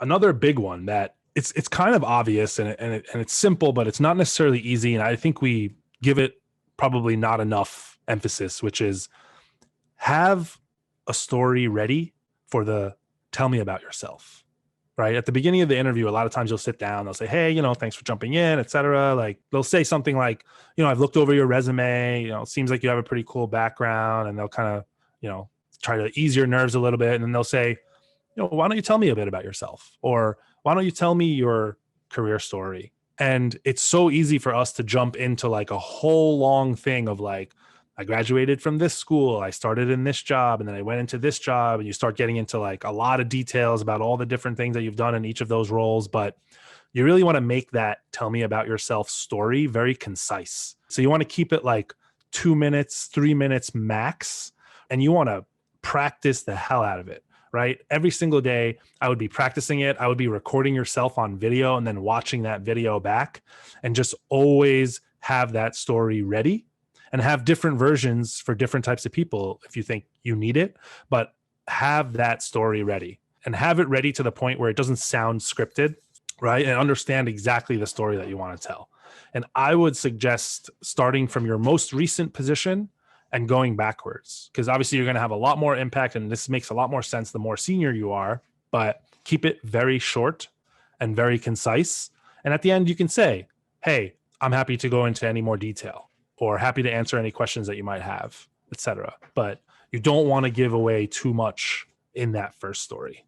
another big one that it's kind of obvious and it's simple, but it's not necessarily easy. And I think we give it probably not enough emphasis, which is have a story ready for the tell me about yourself. Right at the beginning of the interview, a lot of times you'll sit down, they'll say, hey, thanks for jumping in, etc. Like they'll say something like, I've looked over your resume, it seems like you have a pretty cool background, and they'll kind of, try to ease your nerves a little bit. And then they'll say, why don't you tell me a bit about yourself? Or why don't you tell me your career story? And it's so easy for us to jump into like a whole long thing of like, I graduated from this school, I started in this job, and then I went into this job, and you start getting into like a lot of details about all the different things that you've done in each of those roles. But you really want to make that tell me about yourself story very concise. So you want to keep it like 2 minutes, 3 minutes max, and you want to practice the hell out of it. Right? Every single day, I would be practicing it. I would be recording yourself on video and then watching that video back, and just always have that story ready, and have different versions for different types of people if you think you need it, but have that story ready, and have it ready to the point where it doesn't sound scripted, right? And understand exactly the story that you want to tell. And I would suggest starting from your most recent position and going backwards, because obviously you're going to have a lot more impact, and this makes a lot more sense the more senior you are, but keep it very short and very concise. And at the end, you can say, hey, I'm happy to go into any more detail, or happy to answer any questions that you might have, etc. But you don't want to give away too much in that first story.